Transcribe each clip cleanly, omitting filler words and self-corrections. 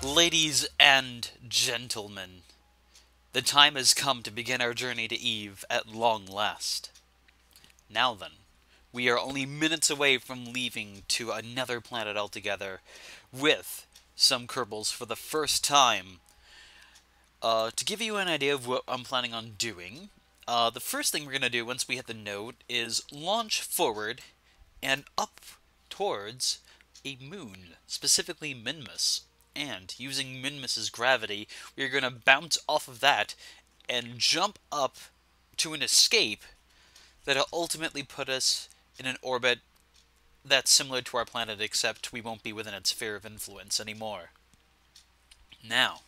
Ladies and gentlemen, the time has come to begin our journey to Eve at long last. Now then, we are only minutes away from leaving to another planet altogether, with some Kerbals for the first time. To give you an idea of what I'm planning on doing, the first thing we're going to do once we hit the node is launch forward and up towards a moon, specifically Minmus. And using Minmus's gravity, we're going to bounce off of that and jump up to an escape that'll ultimately put us in an orbit that's similar to our planet, except we won't be within its sphere of influence anymore. Now,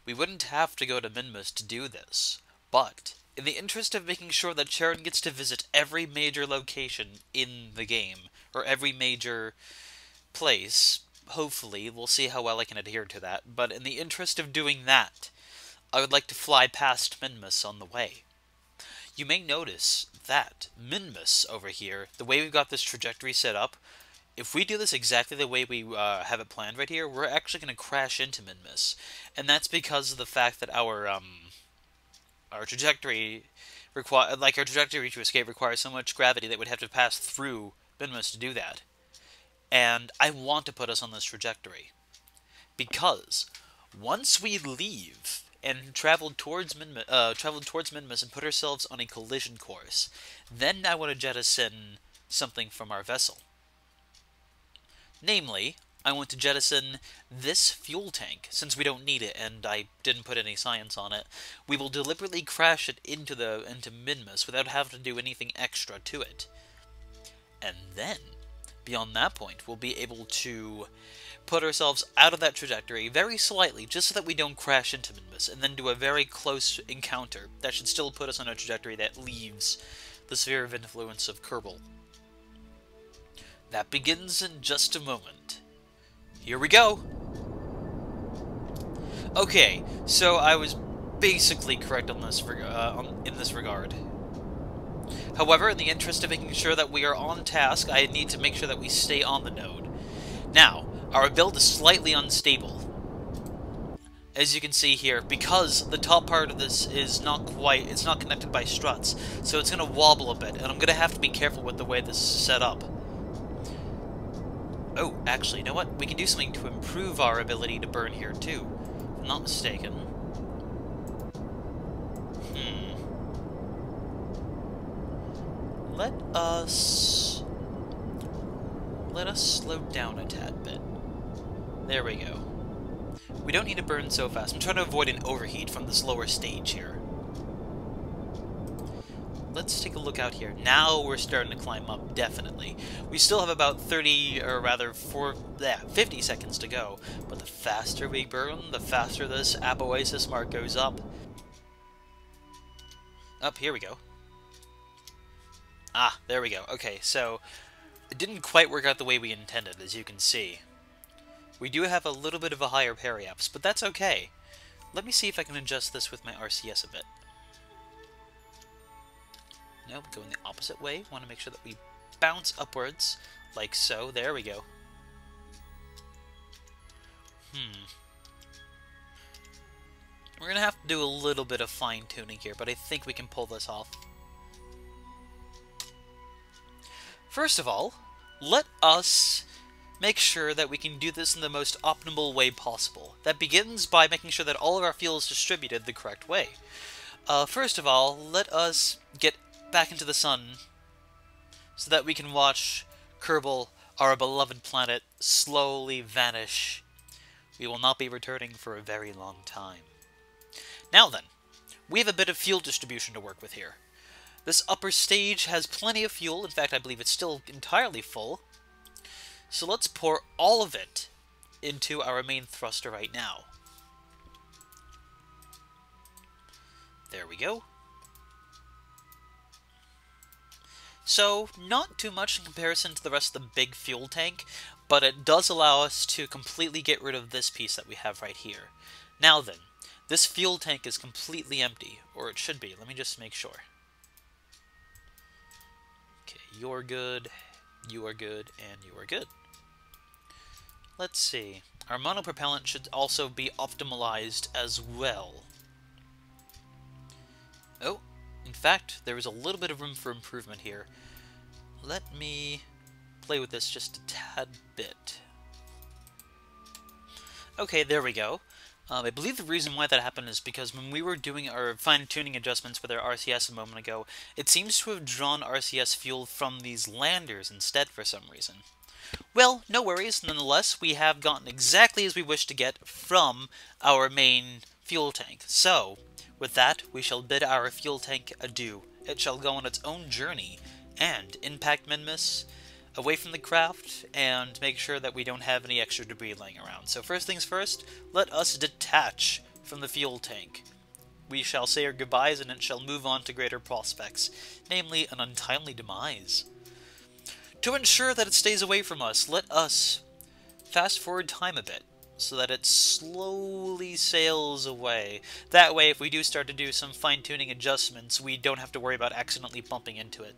we wouldn't have to go to Minmus to do this, but in the interest of making sure that Charon gets to visit every major location in the game, or every major place, hopefully, we'll see how well I can adhere to that, but in the interest of doing that, I would like to fly past Minmus on the way. You may notice that Minmus over here, the way we've got this trajectory set up, if we do this exactly the way we have it planned right here, we're actually going to crash into Minmus. And that's because of the fact that our trajectory to escape requires so much gravity that we'd have to pass through Minmus to do that. And I want to put us on this trajectory, because once we leave and travel towards Minmus and put ourselves on a collision course, then I want to jettison something from our vessel. Namely, I want to jettison this fuel tank, since we don't need it and I didn't put any science on it. We will deliberately crash it into Minmus without having to do anything extra to it. And then, beyond that point, we'll be able to put ourselves out of that trajectory very slightly, just so that we don't crash into Minmus, and then do a very close encounter that should still put us on a trajectory that leaves the sphere of influence of Kerbal. That begins in just a moment. Here we go! Okay, so I was basically correct on this in this regard. However, in the interest of making sure that we are on task, I need to make sure that we stay on the node. Now, our build is slightly unstable, as you can see here, because the top part of this is it's not connected by struts, so it's going to wobble a bit, and I'm going to have to be careful with the way this is set up. Oh, actually, you know what? We can do something to improve our ability to burn here, too. If I'm not mistaken. Let us slow down a tad bit. There we go. We don't need to burn so fast. I'm trying to avoid an overheat from this lower stage here. Let's take a look out here. Now we're starting to climb up, definitely. We still have about 50 seconds to go, but the faster we burn, the faster this Apoasis mark goes up. Up, here we go. Ah, there we go. Okay, so it didn't quite work out the way we intended, as you can see. We do have a little bit of a higher periaps, but that's okay. Let me see if I can adjust this with my RCS a bit. Nope, going the opposite way. Want to make sure that we bounce upwards, like so. There we go. We're going to have to do a little bit of fine-tuning here, but I think we can pull this off. First of all, let us make sure that we can do this in the most optimal way possible. That begins by making sure that all of our fuel is distributed the correct way. First of all, let us get back into the sun so that we can watch Kerbal, our beloved planet, slowly vanish. We will not be returning for a very long time. Now then, we have a bit of fuel distribution to work with here. This upper stage has plenty of fuel. In fact, I believe it's still entirely full. So let's pour all of it into our main thruster right now. There we go. So, not too much in comparison to the rest of the big fuel tank, but it does allow us to completely get rid of this piece that we have right here. Now then, this fuel tank is completely empty, or it should be. Let me just make sure. Okay, you're good, you are good, and you are good. Let's see. Our monopropellant should also be optimized as well. Oh, in fact, there is a little bit of room for improvement here. Let me play with this just a tad bit. Okay, there we go. I believe the reason why that happened is because when we were doing our fine-tuning adjustments with our RCS a moment ago, it seems to have drawn RCS fuel from these landers instead for some reason. Well, no worries. Nonetheless, we have gotten exactly as we wish to get from our main fuel tank. So, with that, we shall bid our fuel tank adieu. It shall go on its own journey, and impact Minmus away from the craft, and make sure that we don't have any extra debris laying around. So first things first, let us detach from the fuel tank. We shall say our goodbyes, and it shall move on to greater prospects, namely an untimely demise. To ensure that it stays away from us, let us fast forward time a bit, so that it slowly sails away. That way, if we do start to do some fine-tuning adjustments, we don't have to worry about accidentally bumping into it.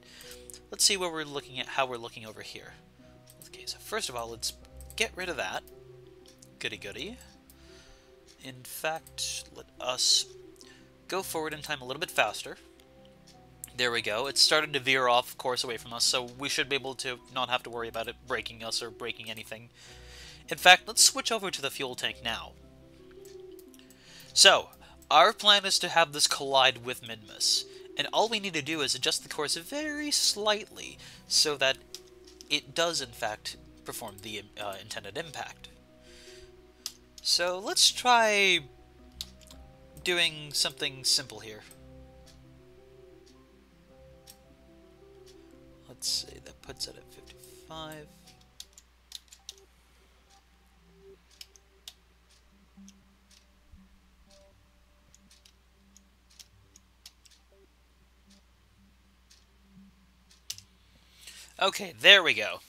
Let's see where we're looking at, how we're looking over here. Okay, so first of all, let's get rid of that. Goody goody. In fact, let us go forward in time a little bit faster. There we go. It started to veer off course away from us, so we should be able to not have to worry about it breaking us or breaking anything. In fact, let's switch over to the fuel tank now. So, our plan is to have this collide with Minmus, and all we need to do is adjust the course very slightly so that it does, in fact, perform the intended impact. So let's try doing something simple here. Let's see, that puts it at 55. Okay, there we go.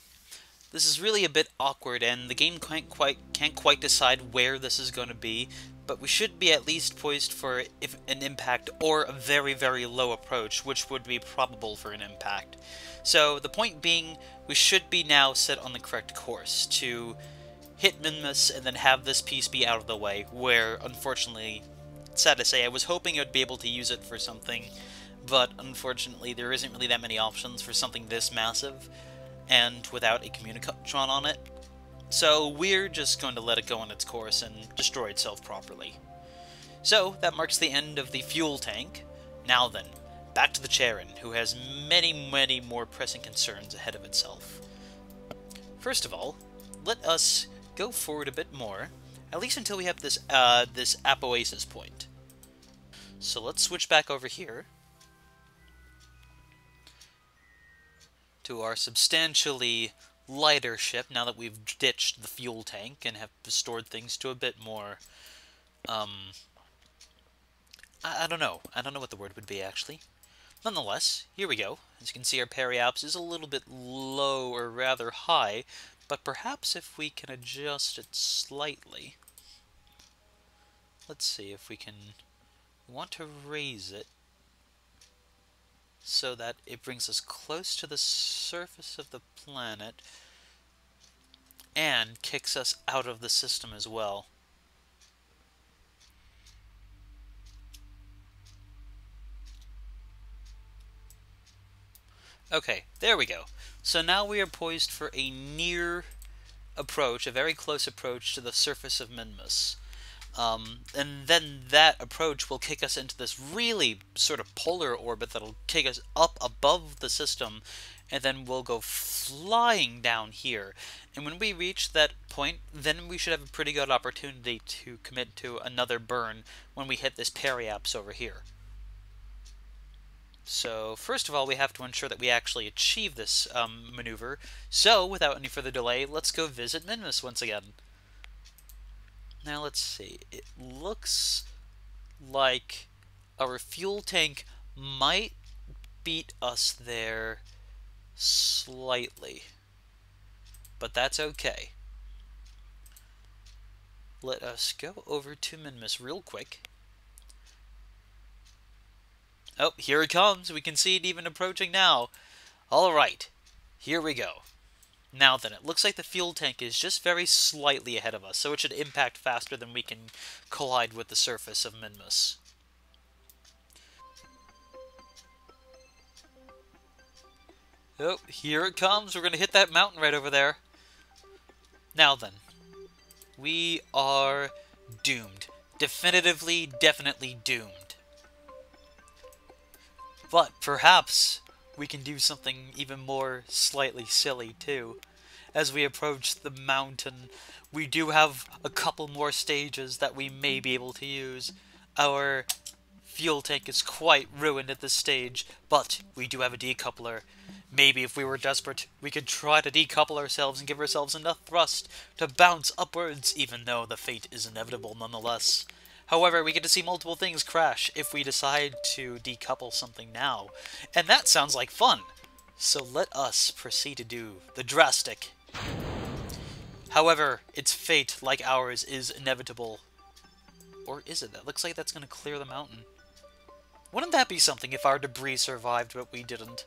This is really a bit awkward, and the game can't quite decide where this is going to be, but we should be at least poised for an impact or a very, very low approach, which would be probable for an impact. So the point being, we should be now set on the correct course to hit Minmus and then have this piece be out of the way, where, unfortunately, sad to say, I was hoping I'd be able to use it for something, but unfortunately there isn't really that many options for something this massive, and without a communicatron on it. So we're just going to let it go on its course and destroy itself properly. So that marks the end of the fuel tank. Now then, back to the Charon, who has many, many more pressing concerns ahead of itself. First of all, let us go forward a bit more, at least until we have this this apoasis point. So let's switch back over here to our substantially lighter ship, now that we've ditched the fuel tank and have restored things to a bit more, I don't know what the word would be, actually. Nonetheless, here we go. As you can see, our periaps is a little bit low, or rather high, but perhaps if we can adjust it slightly. Let's see if we can... We want to raise it so that it brings us close to the surface of the planet and kicks us out of the system as well. Okay, there we go. So now we are poised for a near approach, a very close approach to the surface of Minmus. And then that approach will kick us into this really sort of polar orbit that'll kick us up above the system, and then we'll go flying down here. And when we reach that point, then we should have a pretty good opportunity to commit to another burn when we hit this periaps over here. So, first of all, we have to ensure that we actually achieve this maneuver. So, without any further delay, let's go visit Minmus once again. Now, let's see. It looks like our fuel tank might beat us there slightly, but that's okay. Let us go over to Minmus real quick. Oh, here it comes. We can see it even approaching now. Alright, here we go. Now then, it looks like the fuel tank is just very slightly ahead of us, so it should impact faster than we can collide with the surface of Minmus. Oh, here it comes. We're going to hit that mountain right over there. Now then, we are doomed. Definitively, definitely doomed. But perhaps we can do something even more slightly silly too. As we approach the mountain, we do have a couple more stages that we may be able to use. Our fuel tank is quite ruined at this stage, but we do have a decoupler. Maybe if we were desperate, we could try to decouple ourselves and give ourselves enough thrust to bounce upwards, even though the fate is inevitable nonetheless. However, we get to see multiple things crash if we decide to decouple something now, and that sounds like fun. So let us proceed to do the drastic. However, its fate, like ours, is inevitable. Or is it? That looks like that's going to clear the mountain. Wouldn't that be something if our debris survived but we didn't?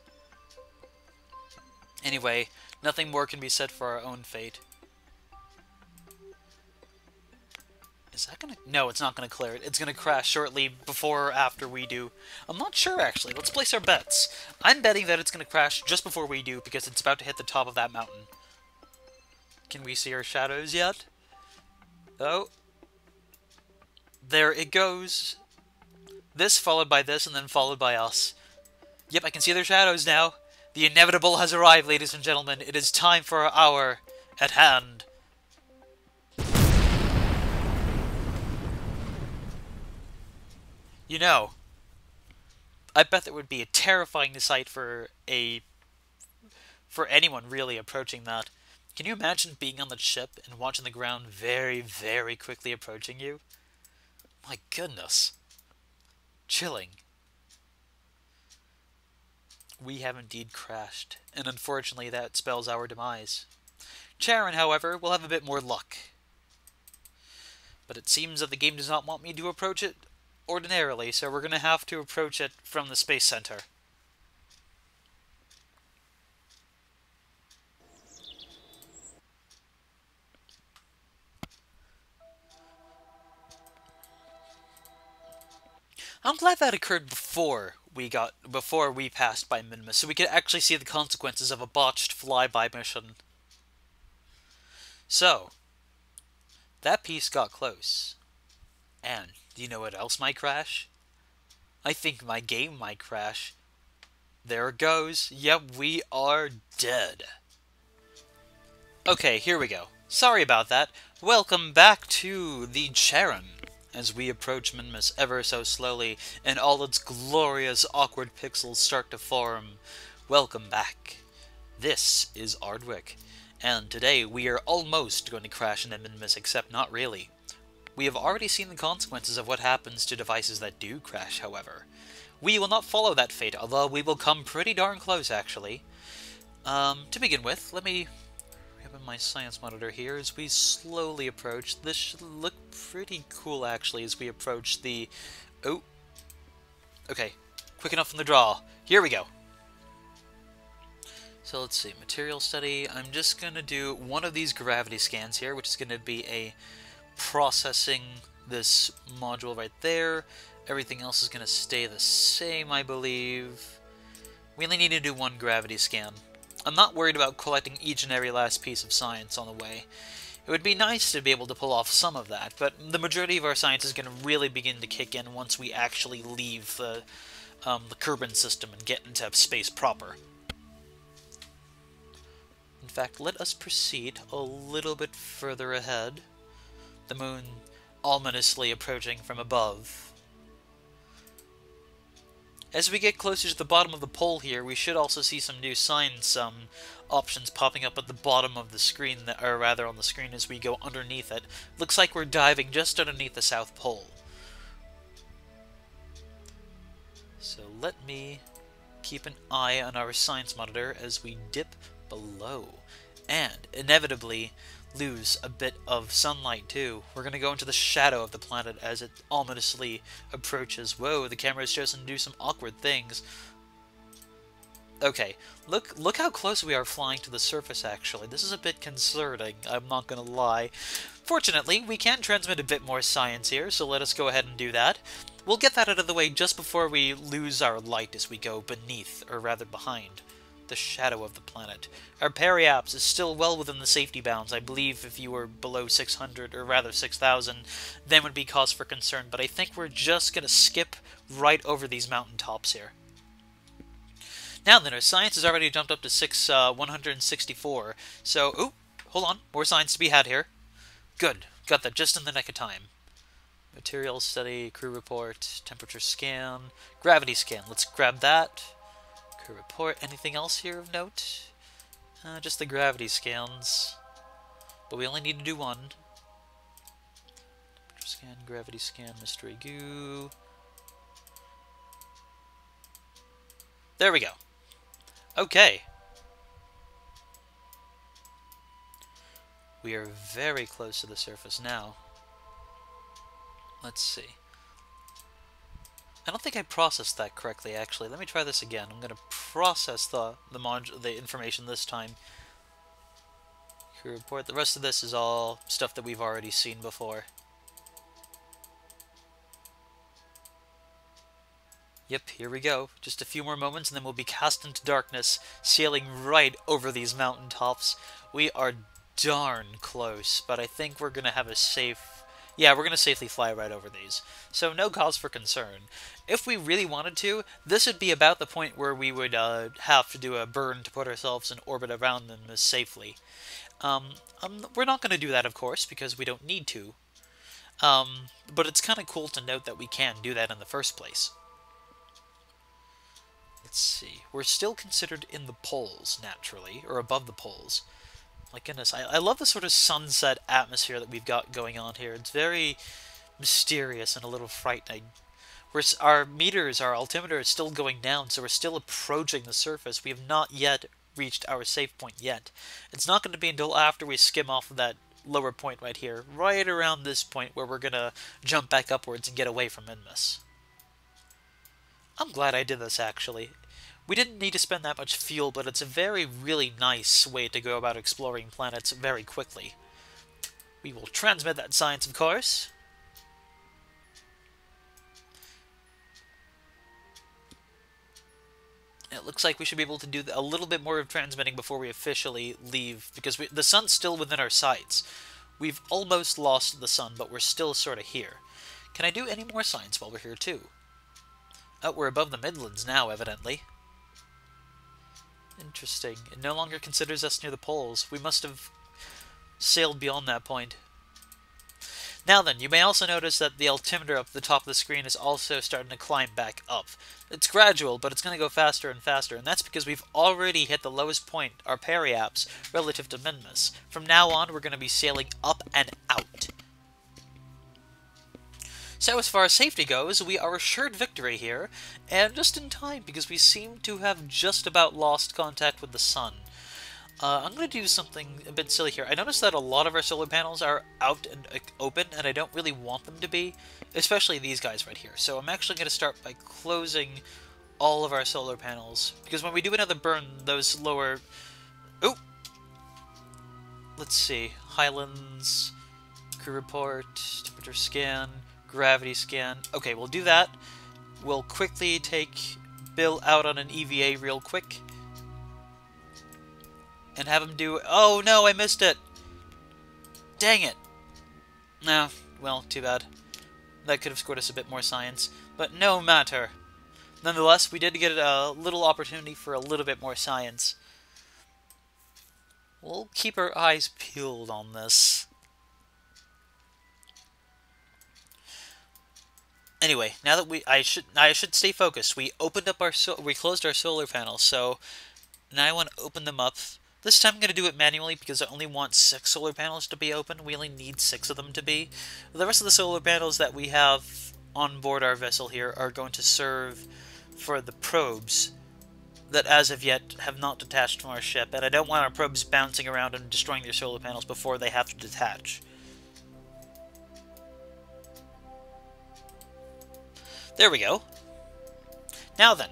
Anyway, nothing more can be said for our own fate. Is that gonna... No, it's not gonna clear it. It's gonna crash shortly before or after we do. I'm not sure, actually. Let's place our bets. I'm betting that it's gonna crash just before we do, because it's about to hit the top of that mountain. Can we see our shadows yet? Oh. There it goes. This followed by this, and then followed by us. Yep, I can see their shadows now. The inevitable has arrived, ladies and gentlemen. It is time for our hour at hand. You know, I bet that would be a terrifying sight for anyone really approaching that. Can you imagine being on the ship and watching the ground very, very quickly approaching you? My goodness. Chilling. We have indeed crashed, and unfortunately that spells our demise. Charon, however, will have a bit more luck. But it seems that the game does not want me to approach it ordinarily, so we're going to have to approach it from the Space Center. I'm glad that occurred before we passed by Minmus, so we could actually see the consequences of a botched flyby mission. So, that piece got close. And do you know what else might crash? I think my game might crash. There it goes. Yep, we are dead. Okay, here we go. Sorry about that. Welcome back to the Charon. As we approach Minmus ever so slowly, and all its glorious awkward pixels start to form. Welcome back. This is Ardwick, and today we are almost going to crash into Minmus, except not really. We have already seen the consequences of what happens to devices that do crash, however. We will not follow that fate, although we will come pretty darn close, actually. To begin with, let me open my science monitor here as we slowly approach. This should look pretty cool, actually, as we approach the... Oh. Okay. Quick enough from the draw. Here we go. So let's see. Material study. I'm just going to do one of these gravity scans here, which is going to be a processing this module right there. Everything else is going to stay the same, I believe. We only need to do one gravity scan. I'm not worried about collecting each and every last piece of science on the way. It would be nice to be able to pull off some of that, but the majority of our science is going to really begin to kick in once we actually leave the Kerbal system and get into space proper. In fact, let us proceed a little bit further ahead. The moon ominously approaching from above. As we get closer to the bottom of the pole here, we should also see some new science options popping up at the bottom of the screen, or rather on the screen as we go underneath it. Looks like we're diving just underneath the South Pole. So let me keep an eye on our science monitor as we dip below, and inevitably lose a bit of sunlight too. We're going to go into the shadow of the planet as it ominously approaches. Whoa, the camera has chosen to do some awkward things. Okay, look how close we are flying to the surface, actually. This is a bit concerning, I'm not gonna lie. Fortunately, we can transmit a bit more science here, so let us go ahead and do that. We'll get that out of the way just before we lose our light as we go beneath, or rather behind, the shadow of the planet. Our periapse is still well within the safety bounds. I believe if you were below 600, or rather 6,000, then would be cause for concern, but I think we're just gonna skip right over these mountaintops here. Now then, our science has already jumped up to 164, so, ooh, hold on, more science to be had here. Good, got that just in the nick of time. Material study, crew report, temperature scan, gravity scan, let's grab that. Crew report, anything else here of note? Just the gravity scans, but we only need to do one. Temperature scan, gravity scan, mystery goo. There we go. Okay. We are very close to the surface now. Let's see. I don't think I processed that correctly, actually. Let me try this again. I'm going to process the information this time. Crew report. The rest of this is all stuff that we've already seen before. Yep, here we go. Just a few more moments and then we'll be cast into darkness, sailing right over these mountaintops. We are darn close, but I think we're going to have a safe... Yeah, we're going to safely fly right over these. So no cause for concern. If we really wanted to, this would be about the point where we would have to do a burn to put ourselves in orbit around them safely. We're not going to do that, of course, because we don't need to. But it's kind of cool to note that we can do that in the first place. Let's see. We're still considered in the poles, naturally, or above the poles. My goodness, I love the sort of sunset atmosphere that we've got going on here. It's very mysterious and a little frightening. Our meters, our altimeter is still going down, so we're still approaching the surface. We have not yet reached our safe point yet. It's not going to be until after we skim off of that lower point right here, right around this point where we're going to jump back upwards and get away from Minmus. I'm glad I did this, actually. We didn't need to spend that much fuel, but it's a really nice way to go about exploring planets very quickly. We will transmit that science, of course. It looks like we should be able to do a little bit more of transmitting before we officially leave, because the sun's still within our sights. We've almost lost the sun, but we're still sort of here. Can I do any more science while we're here, too? Oh, we're above the Midlands now, evidently. Interesting. It no longer considers us near the poles. We must have sailed beyond that point. Now then, you may also notice that the altimeter up at the top of the screen is also starting to climb back up. It's gradual, but it's going to go faster and faster, and that's because we've already hit the lowest point, our periapse, relative to Minmus. From now on, we're going to be sailing up and out. So as far as safety goes, we are assured victory here, and just in time, because we seem to have just about lost contact with the sun. I'm going to do something a bit silly here. I noticed that a lot of our solar panels are out and open, and I don't really want them to be, especially these guys right here. So I'm actually going to start by closing all of our solar panels, because when we do another burn, those lower... Oh! Let's see. Highlands, crew report, temperature scan, gravity scan. Okay, we'll do that. We'll quickly take Bill out on an EVA real quick. And have him do... Oh no, I missed it! Dang it! Nah, well, too bad. That could have scored us a bit more science. But no matter. Nonetheless, we did get a little opportunity for a little bit more science. We'll keep our eyes peeled on this. Anyway, now that I should stay focused. We opened up we closed our solar panels, so now I want to open them up. This time I'm going to do it manually because I only want 6 solar panels to be open. We only need 6 of them to be. The rest of the solar panels that we have on board our vessel here are going to serve for the probes that as of yet have not detached from our ship, and I don't want our probes bouncing around and destroying their solar panels before they have to detach. There we go. Now then,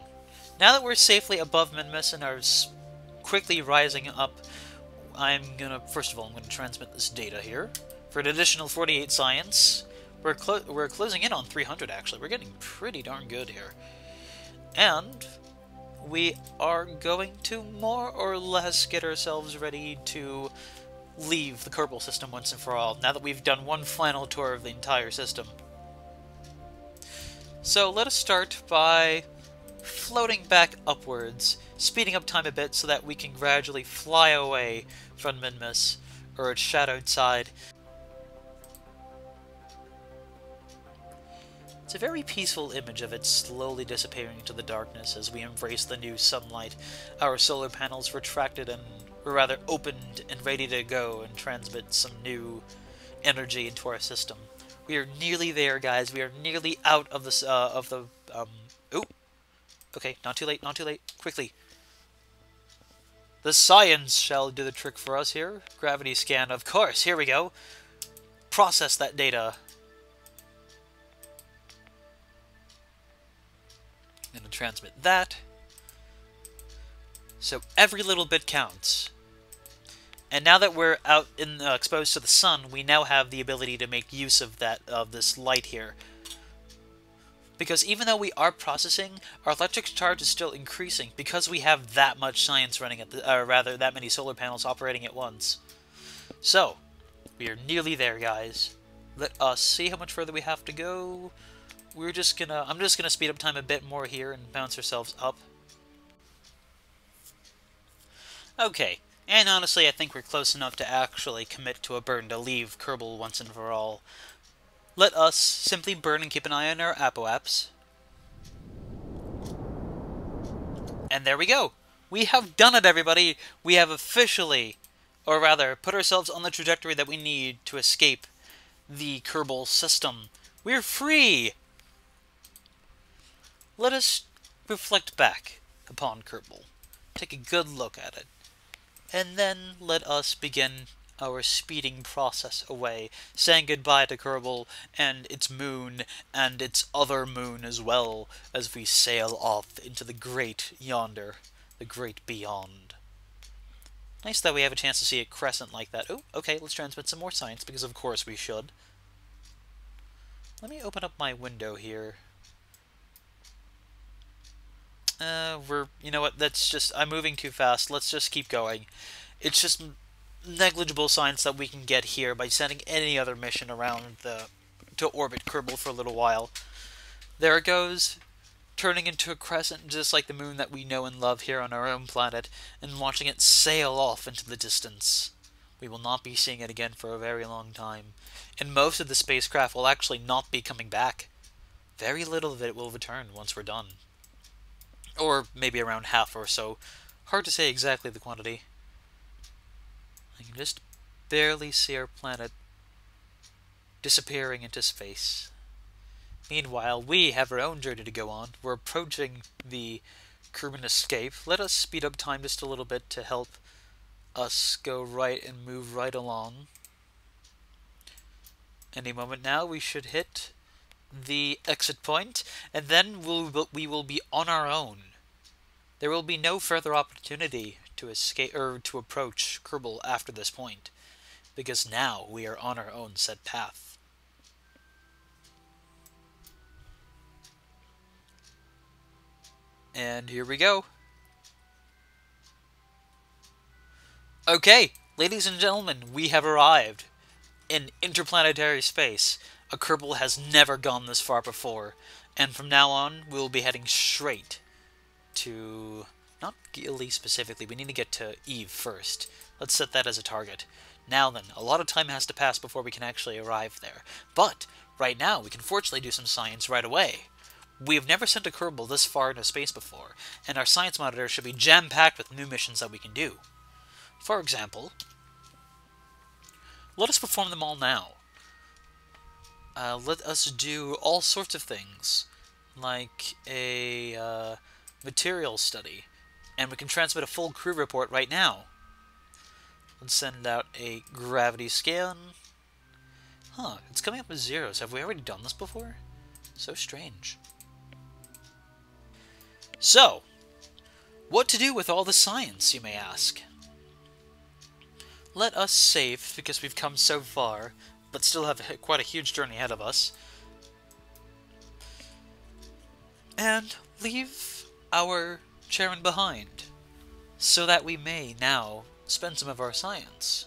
Now that we're safely above Minmus and are quickly rising up, first of all, I'm gonna transmit this data here for an additional 48 science. We're closing in on 300 actually. We're getting pretty darn good here, and we are going to more or less get ourselves ready to leave the Kerbal system once and for all. Now that we've done one final tour of the entire system, so let us start by floating back upwards, speeding up time a bit so that we can gradually fly away from Minmus, or its shadowed side. It's a very peaceful image of it slowly disappearing into the darkness as we embrace the new sunlight. Our solar panels retracted and, or rather opened and ready to go and transmit some new energy into our system. We are nearly there, guys. We are nearly out of this, ooh. Okay, not too late, not too late. Quickly. The science shall do the trick for us here. Gravity scan, of course. Here we go. Process that data. I'm going to transmit that. So every little bit counts. And now that we're out in exposed to the sun, we now have the ability to make use of this light here. Because even though we are processing, our electric charge is still increasing because we have that much science running at the, rather, that many solar panels operating at once. So, we are nearly there, guys. Let us see how much further we have to go. I'm just gonna speed up time a bit more here and bounce ourselves up. Okay, and honestly, I think we're close enough to actually commit to a burn to leave Kerbal once and for all. Let us simply burn and keep an eye on our apoaps. And there we go! We have done it, everybody! We have officially, or rather, put ourselves on the trajectory that we need to escape the Kerbal system. We're free! Let us reflect back upon Kerbal. Take a good look at it. And then let us begin our speeding process away, saying goodbye to Kerbal and its moon and its other moon as well, as we sail off into the great yonder, the great beyond. Nice that we have a chance to see a crescent like that. Oh, okay, let's transmit some more science, because of course we should. Let me open up my window here. You know what, I'm moving too fast, let's just keep going. It's just negligible science that we can get here by sending any other mission around to orbit Kerbal for a little while. There it goes, turning into a crescent just like the moon that we know and love here on our own planet, and watching it sail off into the distance. We will not be seeing it again for a very long time, and most of the spacecraft will actually not be coming back. Very little of it will return once we're done. Or maybe around half or so. Hard to say exactly the quantity. I can just barely see our planet disappearing into space. Meanwhile, we have our own journey to go on. We're approaching the Kerbal escape. Let us speed up time just a little bit to help us go right and move right along. Any moment now, we should hit the exit point, and then we will be on our own. There will be no further opportunity to escape or to approach Kerbal after this point, because now we are on our own set path. And here we go. Okay, ladies and gentlemen, we have arrived in interplanetary space. A Kerbal has never gone this far before, and from now on, we'll be heading straight to, not Gilly specifically, we need to get to Eve first. Let's set that as a target. Now then, a lot of time has to pass before we can actually arrive there. But, right now, we can fortunately do some science right away. We have never sent a Kerbal this far into space before, and our science monitor should be jam-packed with new missions that we can do. For example, let us perform them all now. Let us do all sorts of things, like a material study, and we can transmit a full crew report right now. Let's send out a gravity scan. Huh, it's coming up with zeros. Have we already done this before? So strange. So, What to do with all the science, you may ask? Let us save, because we've come so far, but still have quite a huge journey ahead of us. And leave our Charon behind, so that we may now spend some of our science.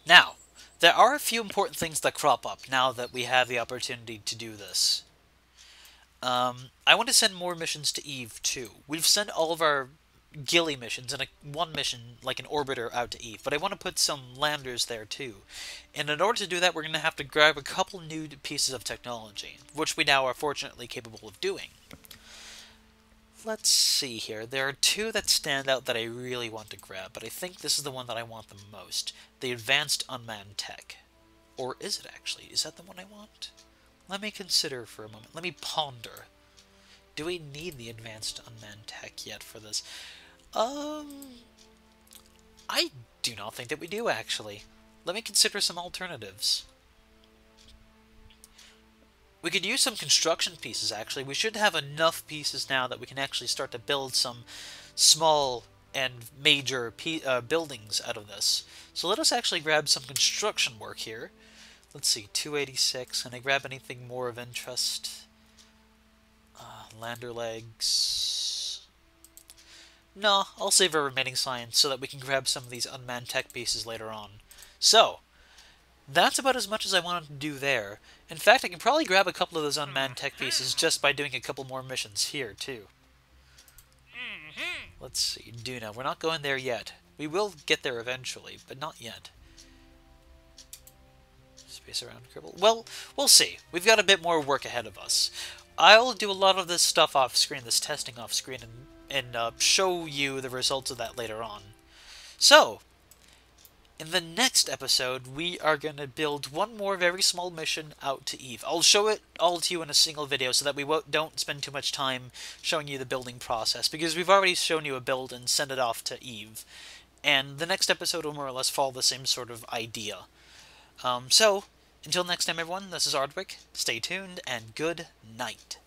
Now, there are a few important things that crop up now that we have the opportunity to do this. I want to send more missions to Eve, too. We've sent all of our Gilly missions and one mission, like an orbiter, out to Eve, but I want to put some landers there, too. And in order to do that, we're going to have to grab a couple new pieces of technology, which we now are fortunately capable of doing. Let's see here. There are two that stand out that I really want to grab, but I think this is the one that I want the most. The Advanced Unmanned Tech. Or is it actually? Is that the one I want? Let me consider for a moment. Let me ponder. Do we need the Advanced Unmanned Tech yet for this? I do not think that we do, actually. Let me consider some alternatives. We could use some construction pieces, actually. We should have enough pieces now that we can actually start to build some small and major buildings out of this. So let us actually grab some construction work here. Let's see, 286. Can I grab anything more of interest? Lander legs. No, I'll save our remaining science so that we can grab some of these unmanned tech pieces later on. So, that's about as much as I wanted to do there. In fact, I can probably grab a couple of those unmanned tech pieces just by doing a couple more missions here, too. Let's see, Duna. We're not going there yet. We will get there eventually, but not yet. Space around Kerbal. Well, we'll see. We've got a bit more work ahead of us. I'll do a lot of this stuff off screen, this testing off screen, and show you the results of that later on. So, in the next episode, we are going to build one more very small mission out to Eve. I'll show it all to you in a single video so that we don't spend too much time showing you the building process, because we've already shown you a build and sent it off to Eve. And the next episode will more or less follow the same sort of idea. So, until next time everyone, this is Ardwick, stay tuned, and good night.